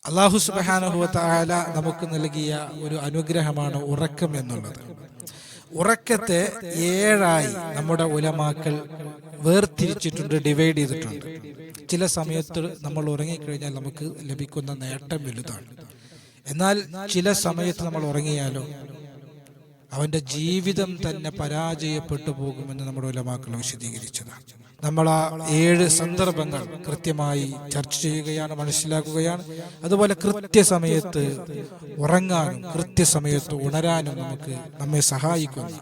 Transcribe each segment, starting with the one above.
അല്ലാഹു സുബ്ഹാനഹു വ തആല നമുക്ക് നൽകിയ ഒരു അനുഗ്രഹമാണ് ഉറക്കം എന്നുള്ളത്. ഉറക്കത്തെ 7ആയി നമ്മുടെ ഉലമാക്കൾ വേർതിരിച്ചിട്ടുണ്ട്, ഡിവൈഡ് ചെയ്തിട്ടുണ്ട്. ചില സമയത്ത് നമ്മൾ ഉറങ്ങിക്കഴിഞ്ഞാൽ നമുക്ക് ലഭിക്കുന്ന നേട്ടം വലുതാണ്. എന്നാൽ ചില സമയത്ത് നമ്മൾ ഉറങ്ങിയാലോ അവന്റെ ജീവിതം തന്നെ പരാജയപ്പെട്ടു പോകുമെന്ന് നമ്മുടെ ഉലമാക്കൾ വിശദീകരിച്ചതാണ്. നമ്മൾ ആ 7 സന്ദർഭങ്ങൾ കൃത്യമായി ചർച്ച ചെയ്യുകയാണ്, മനസ്സിലാക്കുകയാണ്. അതുപോലെ കൃത്യസമയത്ത് ഉറങ്ങാനും കൃത്യസമയത്ത് ഉണരാനും നമ്മെ സഹായിക്കുന്ന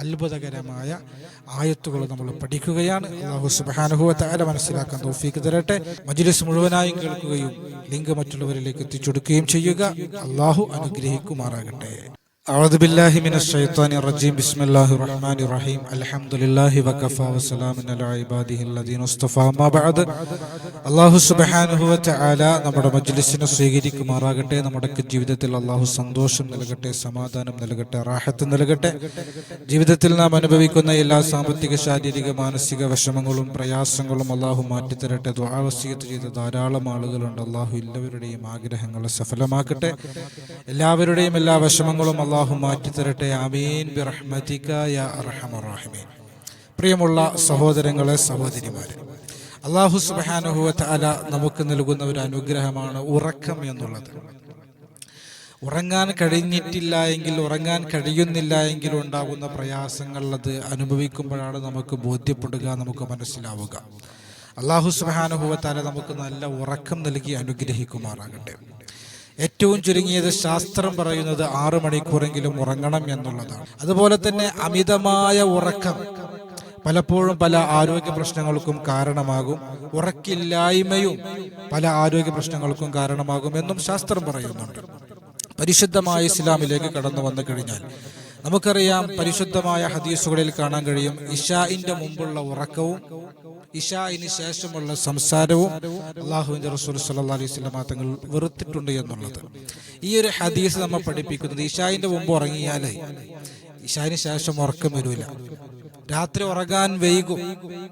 അത്ഭുതകരമായ ആയത്തുകൾ നമ്മൾ പഠിക്കുകയാണ്. അല്ലാഹു സുബ്ഹാനഹു വ തആല മനസ്സിലാക്കാൻ തൗഫീഖ് തരട്ടെ. മജ്ലിസ് മുഴുവനായും കേൾക്കുകയും ലിങ്ക് മറ്റുള്ളവരിലേക്ക് എത്തിച്ചുകൊടുക്കുകയും ചെയ്യുക. അല്ലാഹു അനുഗ്രഹിക്കുമാറാകട്ടെ. أعوذ بالله من الشيطان الرجيم بسم الله الرحمن الرحيم الحمد لله وكفى وسلام على عباده الذين اصطفى ما بعد. അല്ലാഹു സുബ്ഹാനഹു വ തആല നമ്മുടെ മജ്ലിസിനെ സ്വീകരിക്കുമാറാകട്ടെ. നമ്മുടെ ജീവിതത്തിൽ അല്ലാഹു സന്തോഷം നൽകട്ടെ, സമാധാനം നൽകട്ടെ, റാഹത്ത് നൽകട്ടെ. ജീവിതത്തിൽ നാം അനുഭവിക്കുന്ന എല്ലാ സാമ്പത്തിക, ശാരീരിക, മാനസിക വിഷമങ്ങളും പ്രയാസങ്ങളും അല്ലാഹു മാറ്റിത്തരട്ടെ. ദുആ വസിയത്ത് ചെയ്ത ധാരാളം ആളുകളുണ്ട്. അല്ലാഹു എല്ലാവരുടെയും ആഗ്രഹങ്ങളെ സഫലമാക്കട്ടെ. എല്ലാവരുടെയും എല്ലാ വിഷമങ്ങളും അല്ലാഹു മാറ്റിത്തരട്ടെ. ആമീൻ ബിറഹ്മതിക യാ അർഹമർ റഹീമീൻ. പ്രിയമുള്ള സഹോദരങ്ങളെ, സഹോദരിമാരെ, അല്ലാഹു സുബ്ഹാനഹു വ തആല നമുക്ക് നൽകുന്ന ഒരു അനുഗ്രഹമാണ് ഉറക്കം എന്നുള്ളത്. ഉറങ്ങാൻ കഴിഞ്ഞിട്ടില്ല എങ്കിൽ, ഉറങ്ങാൻ കഴിയുന്നില്ല എങ്കിൽ ഉണ്ടാകുന്ന പ്രയാസങ്ങൾ അത് അനുഭവിക്കുമ്പോഴാണ് നമുക്ക് ബോധ്യപ്പെടുക, നമുക്ക് മനസ്സിലാവുക. അല്ലാഹു സുബ്ഹാനഹു വ തആല നമുക്ക് നല്ല ഉറക്കം നൽകി അനുഗ്രഹിക്കുമാറാകട്ടെ. ഏറ്റവും ചുരുങ്ങിയത് ശാസ്ത്രം പറയുന്നത് 6 മണിക്കൂറെങ്കിലും ഉറങ്ങണം എന്നുള്ളതാണ്. അതുപോലെ തന്നെ അമിതമായ ഉറക്കം പലപ്പോഴും പല ആരോഗ്യ പ്രശ്നങ്ങൾക്കും കാരണമാകും. ഉറക്കില്ലായ്മയും പല ആരോഗ്യ പ്രശ്നങ്ങൾക്കും കാരണമാകുമെന്നും ശാസ്ത്രം പറയുന്നുണ്ട്. പരിശുദ്ധമായ ഇസ്ലാമിലേക്ക് കടന്നു വന്നു കഴിഞ്ഞാൽ നമുക്കറിയാം, പരിശുദ്ധമായ ഹദീസുകളിൽ കാണാൻ കഴിയും, ഇശാഇന്റെ മുമ്പുള്ള ഉറക്കവും ഇശാഇന് ശേഷമുള്ള സംസാരവും അല്ലാഹുവിന്റെ റസൂൽ സ്വല്ലല്ലാഹു അലൈഹി വസല്ലം തങ്ങൾ വെറുത്തിട്ടുണ്ട് എന്നുള്ളത്. ഈ ഒരു ഹദീസ് നമ്മെ പഠിപ്പിക്കുന്നത്, ഇശാഇന്റെ മുമ്പ് ഉറങ്ങിയാൽ ഇശാഇന് ശേഷം ഉറക്കം വരില്ല. രാത്രി ഉറങ്ങാൻ വൈകും,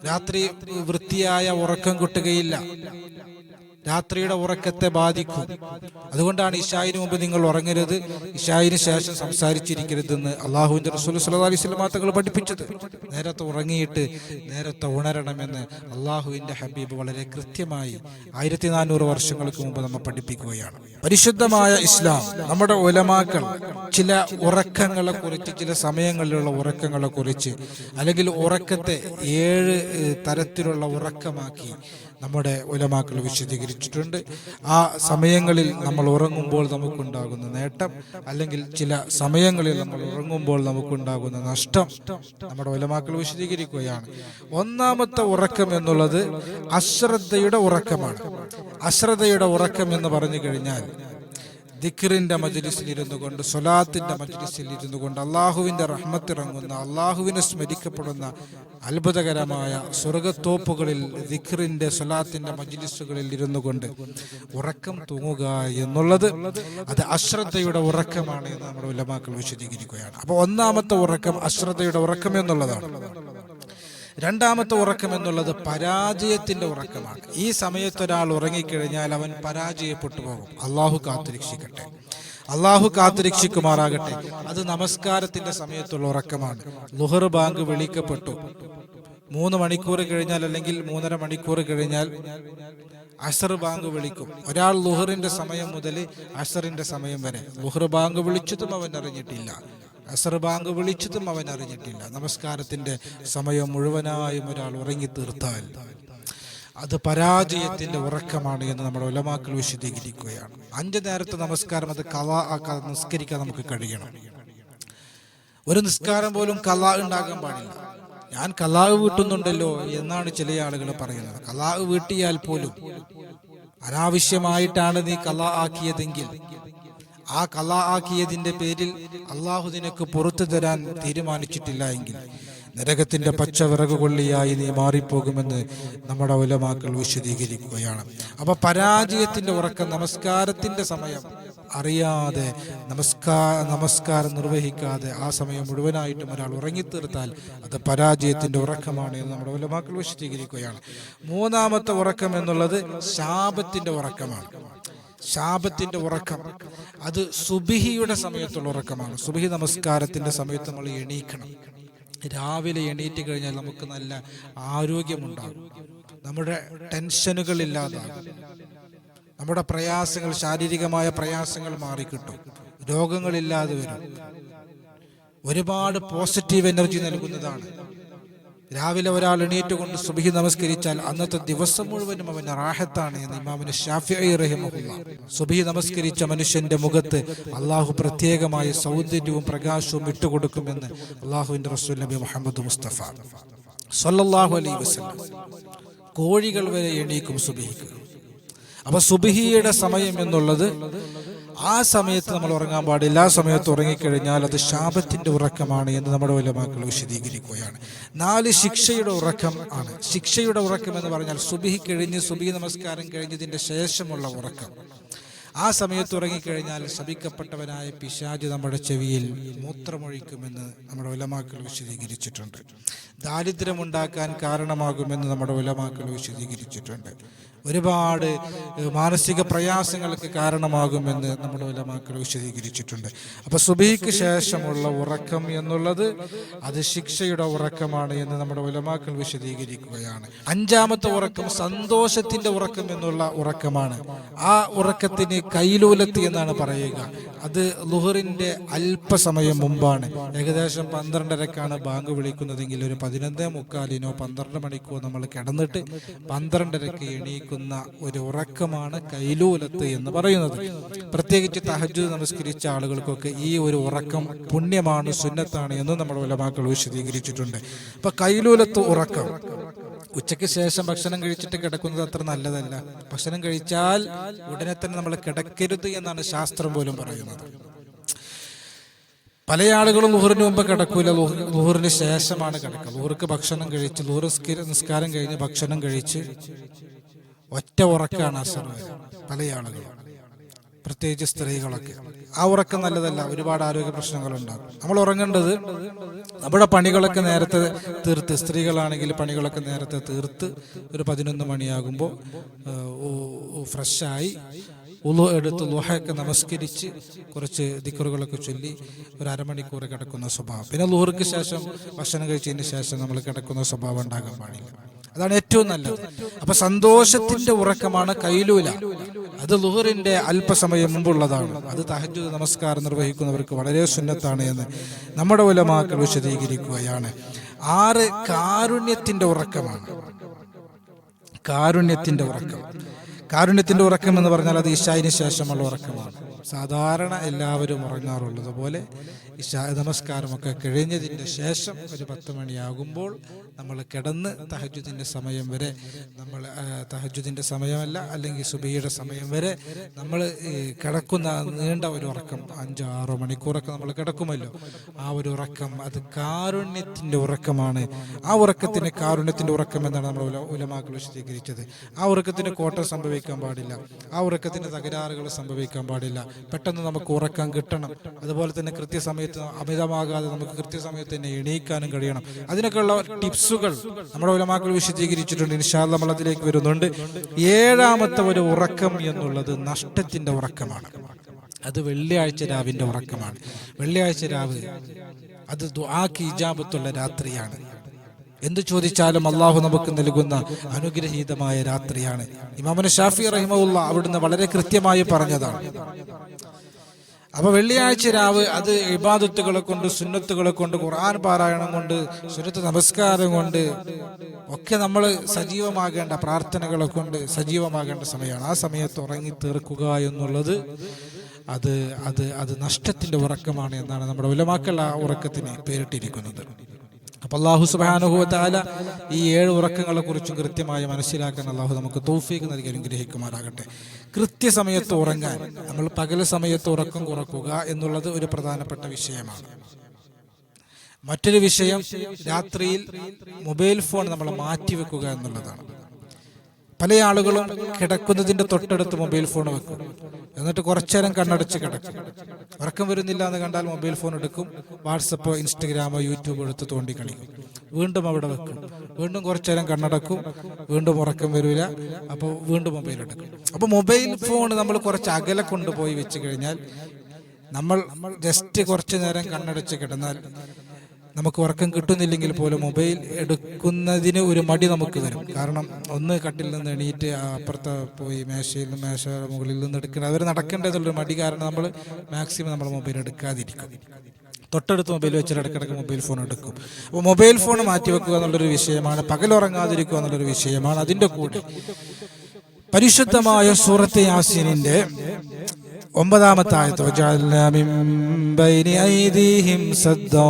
രാത്രി വൃത്തിയായ ഉറക്കം കിട്ടുകയില്ല, രാത്രിയുടെ ഉറക്കത്തെ ബാധിക്കും. അതുകൊണ്ടാണ് ഇശായിന് മുമ്പ് നിങ്ങൾ ഉറങ്ങരുത്, ഇശായിന് ശേഷം സംസാരിച്ചിരിക്കരുതെന്ന് അല്ലാഹുവിന്റെ റസൂൽ സ്വല്ലല്ലാഹു അലൈഹി വസല്ലം തങ്ങൾ പഠിപ്പിച്ചത്. നേരത്തെ ഉറങ്ങിയിട്ട് നേരത്തെ ഉണരണമെന്ന് അല്ലാഹുവിന്റെ ഹബീബ് വളരെ കൃത്യമായി 1400 വർഷങ്ങൾക്ക് മുമ്പ് നമ്മെ പഠിപ്പിക്കുകയാണ്. പരിശുദ്ധമായ ഇസ്ലാം, നമ്മുടെ ഉലമാക്കൾ ചില ഉറക്കങ്ങളെ കുറിച്ച്, ചില സമയങ്ങളിലുള്ള ഉറക്കങ്ങളെ കുറിച്ച്, അല്ലെങ്കിൽ ഉറക്കത്തെ 7 തരത്തിലുള്ള ഉറക്കമാക്കി നമ്മുടെ ഉലമാക്കൾ വിശദീകരിച്ചിട്ടുണ്ട്. ആ സമയങ്ങളിൽ നമ്മൾ ഉറങ്ങുമ്പോൾ നമുക്കുണ്ടാകുന്ന നേട്ടം, അല്ലെങ്കിൽ ചില സമയങ്ങളിൽ നമ്മൾ ഉറങ്ങുമ്പോൾ നമുക്കുണ്ടാകുന്ന നഷ്ടം നമ്മുടെ ഉലമാക്കൾ വിശദീകരിക്കുകയാണ്. ഒന്നാമത്തെ ഉറക്കം എന്നുള്ളത് അശ്രദ്ധയുടെ ഉറക്കമാണ്. അശ്രദ്ധയുടെ ഉറക്കം എന്ന് പറഞ്ഞു കഴിഞ്ഞാൽ, ദിക്റിന്റെ മജ്ലിസിൽ ഇരുന്നു കൊണ്ട്, സ്വലാത്തിന്റെ മജ്ലിസിൽ ഇരുന്നു കൊണ്ട് അള്ളാഹുവിന്റെ റഹ്മത്തിറങ്ങുന്ന, അള്ളാഹുവിനെ സ്മരിക്കപ്പെടുന്ന അത്ഭുതകരമായ സ്വർഗത്തോപ്പുകളിൽ ദിക്റിന്റെ, സ്വലാത്തിന്റെ മജ്ലിസുകളിൽ ഇരുന്നു കൊണ്ട് ഉറക്കം തൂങ്ങുക എന്നുള്ളത് അത് അശ്രദ്ധയുടെ ഉറക്കമാണ് എന്ന് നമ്മുടെ ഉലമാക്കൾ വിശദീകരിക്കുകയാണ്. അപ്പോൾ ഒന്നാമത്തെ ഉറക്കം അശ്രദ്ധയുടെ ഉറക്കം എന്നുള്ളതാണ്. രണ്ടാമത്തെ ഉറക്കം എന്നുള്ളത് പരാജയത്തിന്റെ ഉറക്കമാണ്. ഈ സമയത്ത് ഒരാൾ ഉറങ്ങിക്കഴിഞ്ഞാൽ അവൻ പരാജയപ്പെട്ടു പോകും. അള്ളാഹു കാത്തുരക്ഷിക്കട്ടെ, അള്ളാഹു കാത്തുരക്ഷിക്കുമാറാകട്ടെ. അത് നമസ്കാരത്തിന്റെ സമയത്തുള്ള ഉറക്കമാണ്. ളുഹർ ബാങ്ക് വിളിക്കപ്പെട്ടു, 3 മണിക്കൂർ കഴിഞ്ഞാൽ, അല്ലെങ്കിൽ 3.5 മണിക്കൂർ കഴിഞ്ഞാൽ അസർ ബാങ്ക് വിളിക്കും. ഒരാൾ ളുഹറിന്റെ സമയം മുതൽ അസറിന്റെ സമയം വരെ ളുഹർ ബാങ്ക് വിളിച്ചതും അവൻ അറിഞ്ഞിട്ടില്ല, അസർ ബാങ്ക് വിളിച്ചതും അവൻ അറിഞ്ഞിട്ടില്ല. നമസ്കാരത്തിന്റെ സമയം മുഴുവനായും ഒരാൾ ഉറങ്ങി തീർത്താൽ അത് പരാജയത്തിന്റെ ഉറക്കമാണ് എന്ന് നമ്മുടെ ഉലമാക്കൾ വിശദീകരിക്കുകയാണ്. 5 നേരത്തെ നമസ്കാരം അത് ഖളാ ആക്കാതെ നിസ്കരിക്കാൻ നമുക്ക് കഴിയണം. ഒരു നിസ്കാരം പോലും ഖളാ ഉണ്ടാകാൻ പാടില്ല. ഞാൻ ഖളാ വീട്ടുന്നുണ്ടല്ലോ എന്നാണ് ചില ആളുകൾ പറയുന്നത്. ഖളാ വീട്ടിയാൽ പോലും അനാവശ്യമായിട്ടാണ് നീ ഖളാ ആക്കിയതെങ്കിൽ, ആ ഖളാ ആക്കിയതിന്റെ പേരിൽ അള്ളാഹു നിനക്ക് പുറത്തു തരാൻ തീരുമാനിച്ചിട്ടില്ല എങ്കിൽ നരകത്തിന്റെ പച്ചവിറകുകൊള്ളിയായി നീ മാറിപ്പോകുമെന്ന് നമ്മുടെ ഉലമാക്കൾ വിശദീകരിക്കുകയാണ്. അപ്പൊ പരാജയത്തിന്റെ ഉറക്കം, നമസ്കാരത്തിന്റെ സമയം അറിയാതെ നമസ്കാരം നിർവഹിക്കാതെ ആ സമയം മുഴുവനായിട്ടും ഒരാൾ ഉറങ്ങിത്തീർത്താൽ അത് പരാജയത്തിന്റെ ഉറക്കമാണ് എന്ന് നമ്മുടെ ഉലമാക്കൾ വിശദീകരിക്കുകയാണ്. മൂന്നാമത്തെ ഉറക്കം എന്നുള്ളത് ശാപത്തിന്റെ ഉറക്കമാണ്. ശാബത്തിന്റെ ഉറക്കം അത് സുബിഹിയുടെ സമയത്തുള്ള ഉറക്കമാണ്. സുബിഹി നമസ്കാരത്തിന്റെ സമയത്ത് നമ്മൾ എണീക്കണം. രാവിലെ എണീറ്റ് കഴിഞ്ഞാൽ നമുക്ക് നല്ല ആരോഗ്യമുണ്ടാകും, നമ്മുടെ ടെൻഷനുകൾ ഇല്ലാതാകും, നമ്മുടെ പ്രയാസങ്ങൾ, ശാരീരികമായ പ്രയാസങ്ങൾ മാറിക്കിട്ടും, രോഗങ്ങളില്ലാതെ വരും. ഒരുപാട് പോസിറ്റീവ് എനർജി നൽകുന്നതാണ്. രാവിലെ ഒരാൾ എണീറ്റുകൊണ്ട് സുബ്ഹി നമസ്കരിച്ചാൽ അന്നത്തെ ദിവസം മുഴുവനും അവന് റാഹത്താണ് എന്ന് ഇമാമുന ശാഫിഈ റഹിമഹുല്ലാഹ്. സുബ്ഹി നമസ്കരിച്ച മനുഷ്യന്റെ മുഖത്ത് അള്ളാഹു പ്രത്യേകമായ സൗന്ദര്യവും പ്രകാശവും ഇട്ടുകൊടുക്കുമെന്ന് അള്ളാഹുവിന്റെ റസൂൽ നബി മുഹമ്മദ് മുസ്തഫ സ്വല്ലല്ലാഹു അലൈഹി വസല്ലം. കോഴികൾ വരെ എണീക്കും സുബ്ഹിക്ക്. അപ്പൊ സുബ്ഹിയുടെ സമയം എന്നുള്ളത് ആ സമയത്ത് നമ്മൾ ഉറങ്ങാൻ പാടില്ല. ആ സമയത്ത് ഉറങ്ങിക്കഴിഞ്ഞാൽ അത് ശാപത്തിന്റെ ഉറക്കമാണ് എന്ന് നമ്മുടെ ഉലമാക്കൾ വിശദീകരിക്കുകയാണ്. 4 ശിക്ഷയുടെ ഉറക്കം ആണ്. ശിക്ഷയുടെ ഉറക്കം എന്ന് പറഞ്ഞാൽ സുബ്ഹി കഴിഞ്ഞ്, സുബ്ഹി നമസ്കാരം കഴിഞ്ഞതിന്റെ ശേഷമുള്ള ഉറക്കം. ആ സമയത്ത് ഉറങ്ങിക്കഴിഞ്ഞാൽ ശപിക്കപ്പെട്ടവനായ പിശാച് നമ്മുടെ ചെവിയിൽ മൂത്രമൊഴിക്കുമെന്ന് നമ്മുടെ ഉലമാക്കൾ വിശദീകരിച്ചിട്ടുണ്ട്. ദാരിദ്ര്യമുണ്ടാക്കാൻ കാരണമാകുമെന്ന് നമ്മുടെ ഉലമാക്കൾ വിശദീകരിച്ചിട്ടുണ്ട്. ഒരുപാട് മാനസിക പ്രയാസങ്ങൾക്ക് കാരണമാകുമെന്ന് നമ്മുടെ ഉലമാക്കൾ വിശദീകരിച്ചിട്ടുണ്ട്. അപ്പൊ സുബ്ഹിക്ക് ശേഷമുള്ള ഉറക്കം എന്നുള്ളത് അത് ശിക്ഷയുടെ ഉറക്കമാണ് എന്ന് നമ്മുടെ ഉലമാക്കൾ വിശദീകരിക്കുകയാണ്. 5ാമത്തെ ഉറക്കം സന്തോഷത്തിന്റെ ഉറക്കം എന്നുള്ള ഉറക്കമാണ്. ആ ഉറക്കത്തിന് കൈലൂലത്ത് എന്നാണ് പറയുക. അത് ളുഹറിന്റെ അല്പസമയം മുമ്പാണ്. ഏകദേശം 12:30ക്കാണ് ബാങ്ക് വിളിക്കുന്നതെങ്കിൽ ഒരു 11:45 12 മണിക്കോ നമ്മൾ കിടന്നിട്ട് 12:30ക്ക് എണീക്കുന്ന ഒരു ഉറക്കമാണ് കൈലൂലത്ത് എന്ന് പറയുന്നത്. പ്രത്യേകിച്ച് തഹജ്ജുദ് നമസ്കരിച്ച ആളുകൾക്കൊക്കെ ഈ ഒരു ഉറക്കം പുണ്യമാണ്, സുന്നത്താണ് എന്ന് നമ്മുടെ ഉലമാക്കൾ വിശദീകരിച്ചിട്ടുണ്ട്. അപ്പൊ കൈലൂലത്ത് ഉറക്കം ഉച്ചയ്ക്ക് ശേഷം ഭക്ഷണം കഴിച്ചിട്ട് കിടക്കുന്നത് അത്ര നല്ലതല്ല. ഭക്ഷണം കഴിച്ചാൽ ഉടനെ തന്നെ നമ്മൾ കിടക്കരുത് എന്നാണ് ശാസ്ത്രം പോലും പറയുന്നത്. പല ആളുകളും ളുഹറിന് മുമ്പ് കിടക്കൂല, ളുഹറിന് ശേഷമാണ് കിടക്കുക. ളുഹർക്ക് ഭക്ഷണം കഴിച്ച്, ളുഹർ നിസ്കാരം കഴിഞ്ഞ് ഭക്ഷണം കഴിച്ച് ഒറ്റ ഉറക്കാണ് അസർ വരെ പല ആളുകളും, പ്രത്യേകിച്ച് സ്ത്രീകളൊക്കെ. ആ ഉറക്കം നല്ലതല്ല, ഒരുപാട് ആരോഗ്യ പ്രശ്നങ്ങളുണ്ടാകും. നമ്മൾ ഉറങ്ങേണ്ടത് നമ്മുടെ പണികളൊക്കെ നേരത്തെ തീർത്ത്, സ്ത്രീകളാണെങ്കിൽ പണികളൊക്കെ നേരത്തെ തീർത്ത് ഒരു 11 മണിയാകുമ്പോൾ ഫ്രഷായി ഉളു എടുത്ത് ളുഹയൊക്കെ നമസ്കരിച്ച് കുറച്ച് ദിക്റുകളൊക്കെ ചൊല്ലി ഒരു അരമണിക്കൂർ കിടക്കുന്ന സ്വഭാവം. പിന്നെ ളുഹർക്ക് ശേഷം ഭക്ഷണം കഴിച്ചതിന് ശേഷം നമ്മൾ കിടക്കുന്ന സ്വഭാവം ഉണ്ടാകാൻ പാടില്ല. അതാണ് ഏറ്റവും നല്ലത്. അപ്പൊ സന്തോഷത്തിന്റെ ഉറക്കമാണ് കൈലൂല. അത് ളുഹറിന്റെ അല്പസമയം മുമ്പുള്ളതാണ്. അത് തഹജ്ജുദ് നമസ്കാരം നിർവഹിക്കുന്നവർക്ക് വളരെ സുന്നത്താണ് എന്ന് നമ്മുടെ ഉലമാക്കൾ വിശദീകരിക്കുകയാണ്. 6 കാരുണ്യത്തിന്റെ ഉറക്കമാണ്. കാരുണ്യത്തിന്റെ ഉറക്കം. കാരുണ്യത്തിന്റെ ഉറക്കം എന്ന് പറഞ്ഞാൽ അത് ഇശായിന് ശേഷമുള്ള ഉറക്കമാണ്. സാധാരണ എല്ലാവരും ഉറങ്ങാറുള്ളത് പോലെ ഇശാ നമസ്കാരമൊക്കെ കഴിഞ്ഞതിൻ്റെ ശേഷം ഒരു 10 മണിയാകുമ്പോൾ നമ്മൾ കിടന്ന് തഹജ്ജുദിൻ്റെ സമയം വരെ, നമ്മൾ തഹജ്ജുദിൻ്റെ സമയമല്ല അല്ലെങ്കിൽ സുബഹിയുടെ സമയം വരെ നമ്മൾ കിടക്കുന്ന നീണ്ട ഒരു ഉറക്കം 5-6 മണിക്കൂറൊക്കെ നമ്മൾ കിടക്കുമല്ലോ. ആ ഒരു ഉറക്കം അത് കാരുണ്യത്തിൻ്റെ ഉറക്കമാണ്. ആ ഉറക്കത്തിന് കാരുണ്യത്തിൻ്റെ ഉറക്കം എന്നാണ് നമ്മൾ ഉലമാക്കൾ വിശദീകരിച്ചത്. ആ ഉറക്കത്തിന് കോട്ടം സംഭവിക്കാൻ പാടില്ല, ആ ഉറക്കത്തിന് തകരാറുകൾ സംഭവിക്കാൻ പാടില്ല. പെട്ടെന്ന് നമുക്ക് ഉറക്കം കിട്ടണം. അതുപോലെ തന്നെ കൃത്യസമയത്ത് അമിതമാകാതെ നമുക്ക് കൃത്യസമയത്ത് തന്നെ എണീക്കാനും കഴിയണം. അതിനൊക്കെയുള്ള ടിപ്സുകൾ നമ്മുടെ ഉലമാക്കൾ വിശദീകരിച്ചിട്ടുണ്ട്. ഇൻഷാ അല്ലാഹ് നമ്മൾ അതിലേക്ക് വരുന്നുണ്ട്. 7ാമത്തെ ഒരു ഉറക്കം എന്നുള്ളത് നഷ്ടത്തിന്റെ ഉറക്കമാണ്. അത് വെള്ളിയാഴ്ച രാവിന്റെ ഉറക്കമാണ്. വെള്ളിയാഴ്ച രാവ് അത് ദുആക്ക് ഇജാബത്തുള്ള രാത്രിയാണ്. എന്തു ചോദിച്ചാലും അള്ളാഹു നമുക്ക് നൽകുന്ന അനുഗ്രഹീതമായ രാത്രിയാണ്. ഇമാമുന ശാഫിഈ റഹിമഹുല്ലാഹ് അവിടുന്ന് വളരെ കൃത്യമായി പറഞ്ഞതാണ്. അപ്പൊ വെള്ളിയാഴ്ച രാവ് അത് ഇബാദത്തുകളെ കൊണ്ട്, സുന്നത്തുകളെ കൊണ്ട്, ഖുർആൻ പാരായണം കൊണ്ട്, സുന്നത്ത് നമസ്കാരം കൊണ്ട് ഒക്കെ നമ്മൾ സജീവമാകേണ്ട, പ്രാർത്ഥനകളെ കൊണ്ട് സജീവമാകേണ്ട സമയമാണ്. ആ സമയത്ത് ഉറങ്ങി തീർക്കുക എന്നുള്ളത് അത് അത് അത് നഷ്ടത്തിന്റെ ഉറക്കമാണ് എന്നാണ് നമ്മുടെ ഉലമാക്കൾ ആ ഉറക്കത്തിന് പേരിട്ടിരിക്കുന്നത്. അപ്പൊ അല്ലാഹു സുബ്ഹാനഹു വ തആല ഈ 7 ഉറക്കങ്ങളെ കുറിച്ചും കൃത്യമായി മനസ്സിലാക്കാൻ അല്ലാഹു നമുക്ക് തൗഫീഖ് നൽകി അനുഗ്രഹിക്കുമാറാകട്ടെ. കൃത്യസമയത്ത് ഉറങ്ങാൻ, നമ്മൾ പകൽ സമയത്ത് ഉറക്കം കുറക്കുക എന്നുള്ളത് ഒരു പ്രധാനപ്പെട്ട വിഷയമാണ്. മറ്റൊരു വിഷയം രാത്രിയിൽ മൊബൈൽ ഫോൺ നമ്മൾ മാറ്റിവെക്കുക എന്നുള്ളതാണ്. പല ആളുകളും കിടക്കുന്നതിന്റെ തൊട്ടടുത്ത് മൊബൈൽ ഫോൺ വെക്കും, എന്നിട്ട് കുറച്ചേരം കണ്ണടച്ച് കിടക്കും. ഉറക്കം വരുന്നില്ല എന്ന് കണ്ടാൽ മൊബൈൽ ഫോൺ എടുക്കും, വാട്സപ്പോ ഇൻസ്റ്റഗ്രാമോ യൂട്യൂബോ എടുത്ത് തോണ്ടി കളിക്കും. വീണ്ടും അവിടെ വെക്കും, വീണ്ടും കുറച്ചു നേരം കണ്ണടക്കും, വീണ്ടും ഉറക്കം വരില്ല, അപ്പോൾ വീണ്ടും മൊബൈൽ എടുക്കും. അപ്പോൾ മൊബൈൽ ഫോൺ നമ്മൾ കുറച്ച് അകലെ കൊണ്ടുപോയി വെച്ച് കഴിഞ്ഞാൽ, നമ്മൾ ജസ്റ്റ് കുറച്ചു നേരം കണ്ണടച്ച് കിടന്നാൽ നമുക്ക് ഉറക്കം കിട്ടുന്നില്ലെങ്കിൽ പോലും മൊബൈൽ എടുക്കുന്നതിന് ഒരു മടി നമുക്ക് വരും. കാരണം ഒന്ന് കട്ടിൽ നിന്ന് എണീറ്റ് അപ്പുറത്ത് പോയി മേശ മുകളിൽ നിന്ന് എടുക്കുന്നത്, അവർ നടക്കേണ്ടതുള്ളൊരു മടി കാരണം നമ്മൾ മാക്സിമം നമ്മൾ മൊബൈൽ എടുക്കാതിരിക്കും. തൊട്ടടുത്ത് മൊബൈൽ വെച്ചിട്ട് ഇടയ്ക്കിടയ്ക്ക് മൊബൈൽ ഫോൺ എടുക്കും. അപ്പോൾ മൊബൈൽ ഫോൺ മാറ്റിവെക്കുക എന്നുള്ളൊരു വിഷയമാണ്, പകലുറങ്ങാതിരിക്കുക എന്നുള്ളൊരു വിഷയമാണ്. അതിൻ്റെ കൂടെ പരിശുദ്ധമായ സൂറത്തെ യാസീനിന്റെ 9-ാമത്തെ ആയത്ത്, വജഅൽനാ മിൻ ബൈനി ഐദീഹിം സദ്ദാ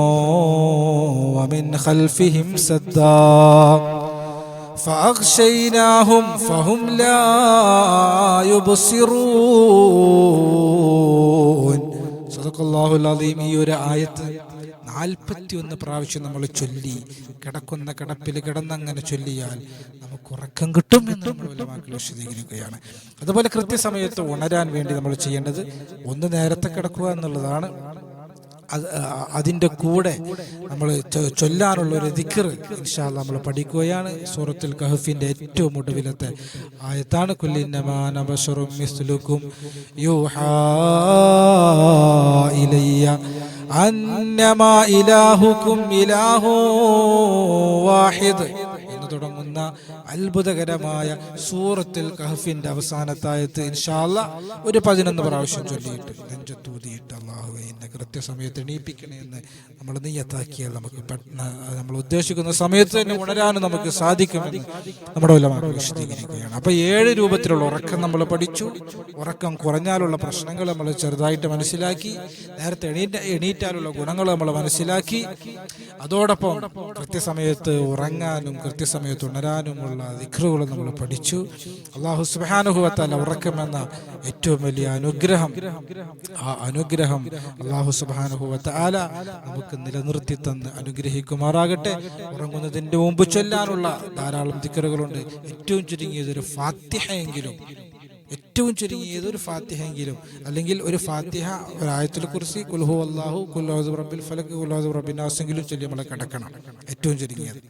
വമിൻ ഖൽഫിഹിം സദ്ദാ ഫഅഗ്ശൈനാഹും ഫഹും ലാ യുബ്സിറൂൻ. സദഖല്ലാഹുൽ അദീം. ഈ ഒരു ആയത്ത് 41 പ്രാവശ്യം നമ്മൾ ചൊല്ലി, കിടക്കുന്ന കിടപ്പിൽ കിടന്നങ്ങനെ ചൊല്ലിയാൽ നമുക്ക് ഉറക്കം കിട്ടും എന്ന് നമ്മൾ ഉലമാക്കൾ വിശദീകരിക്കുകയാണ്. അതുപോലെ കൃത്യസമയത്ത് ഉണരാൻ വേണ്ടി നമ്മൾ ചെയ്യേണ്ടത് ഒന്ന് നേരത്തെ കിടക്കുക എന്നുള്ളതാണ്. അതിൻ്റെ കൂടെ നമ്മൾ ചൊല്ലാനുള്ള ഒരു ദിക്ർ ഇൻഷാ അല്ലാഹ് നമ്മൾ പഠിക്കുകയാണ്. സൂറത്തുൽ കഹ്ഫിന്റെ ഏറ്റവും ഒടുവിലത്തെ ആയത്താണ്, ഖുൽ ഇന്നമാ അന ബശറും മിസ്ലുക്കും യൂഹാ ഇലയ്യ അന്നമാ ഇലാഹുക്കും ഇലാഹു വാഹിദ് എന്ന് തുടങ്ങുന്ന അത്ഭുതകരമായ സൂറത്തുൽ കഹ്ഫിന്റെ അവസാനത്തെ ആയത്ത് ഇൻഷാ അല്ലാഹ് ഒരു 11 പ്രാവശ്യം ചൊല്ലിയിട്ട് നെഞ്ചത്തൂതിയിട്ട് അല്ലാഹുവേ എന്നെ കൃത്യസമയത്ത് എണീപ്പിക്കണേ എന്ന് നമ്മൾ നിയ്യത്താക്കിയാൽ നമുക്ക് നമ്മൾ ഉദ്ദേശിക്കുന്ന സമയത്ത് തന്നെ ഉണരാനും നമുക്ക് സാധിക്കുമെന്ന് നമ്മുടെ ഉലമാക്കൾ വിശദീകരിക്കുകയാണ്. അപ്പോൾ 7 രൂപത്തിലുള്ള ഉറക്കം നമ്മൾ പഠിച്ചു. ഉറക്കം കുറഞ്ഞാലുള്ള പ്രശ്നങ്ങൾ നമ്മൾ ചെറുതായിട്ട് മനസ്സിലാക്കി, നേരത്തെ എണീറ്റാലുള്ള ഗുണങ്ങൾ നമ്മൾ മനസ്സിലാക്കി. അതോടൊപ്പം കൃത്യസമയത്ത് ഉറങ്ങാനും കൃത്യസമയത്ത് ഉണരാനുമുള്ള ദിക്റുകൾ നമ്മൾ പഠിച്ചു. അല്ലാഹു സുബ്ഹാനഹു വ തആല ഉറക്കമെന്ന ഏറ്റവും വലിയ അനുഗ്രഹം, ആ അനുഗ്രഹം അല്ലാഹു സുബ്ഹാനഹു വ തആല നമുക്ക് നിലനിർത്തി തന്ന് അനുഗ്രഹിക്കുമാറാകട്ടെ. ഉറങ്ങുന്നതിൻ്റെ മുമ്പ് ചൊല്ലാനുള്ള ധാരാളം ദിക്റുകളുണ്ട്. ഏറ്റവും ചുരുങ്ങിയതൊരു ഫാത്തിഹയെങ്കിലും, അല്ലെങ്കിൽ ഒരു ഫാത്തിഹ, ഒരു ആയത്തുൽ കുർസി, ഖുൽ ഹുവല്ലാഹു, ഖുൽ അഊദു ബിറബ്ബിൽ ഫലക്, ഖുൽ അഊദു ബിറബ്ബിൻ നാസ് എങ്കിലും ചൊല്ലി നമ്മൾ കിടക്കണം, ഏറ്റവും ചുരുങ്ങിയത്.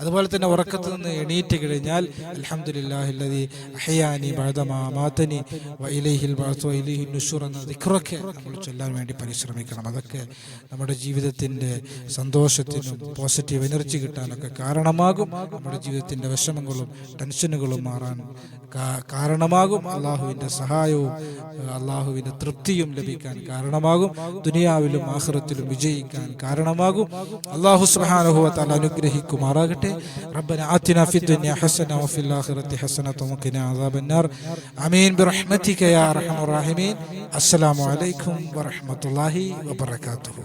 അതുപോലെ തന്നെ ഉറക്കത്തിൽ നിന്ന് എണീറ്റ് കഴിഞ്ഞാൽ അൽഹംദുലില്ലാഹില്ലദീ അഹ്യാനി ബഅദമാ അമാതനി വ ഇലൈഹിൽ ബഅസ് വ ഇലൈഹി നുശൂർ എന്ന ദിക്റൊക്കെ നമ്മൾ ചൊല്ലാൻ വേണ്ടി പരിശ്രമിക്കണം. അതൊക്കെ നമ്മുടെ ജീവിതത്തിൻ്റെ സന്തോഷത്തിനും പോസിറ്റീവ് എനർജി കിട്ടാനൊക്കെ കാരണമാകും. നമ്മുടെ ജീവിതത്തിൻ്റെ വിഷമങ്ങളും ടെൻഷനുകളും മാറാൻ കാരണമാകും. അള്ളാഹുവിൻ്റെ സഹായവും അള്ളാഹുവിൻ്റെ തൃപ്തിയും ലഭിക്കാൻ കാരണമാകും. ദുനിയാവിലും ആഖിറത്തിലും വിജയിക്കാൻ കാരണമാകും. അള്ളാഹു സുബ്ഹാനഹു വ തആല അനുഗ്രഹിക്കുമാറാകട്ടെ. റബ്ബന ആതിനാ ഫിദ്ദുനിയ ഹസന വഫിൽ ആഖിറതി ഹസനത വഖിനാ അദാബന്നാർ. ആമീൻ ബിറഹ്മതിക യാ അർഹമർ റഹീമീൻ. അസ്സലാമു അലൈക്കും വറഹ്മത്തുള്ളാഹി വബറകാതുഹു.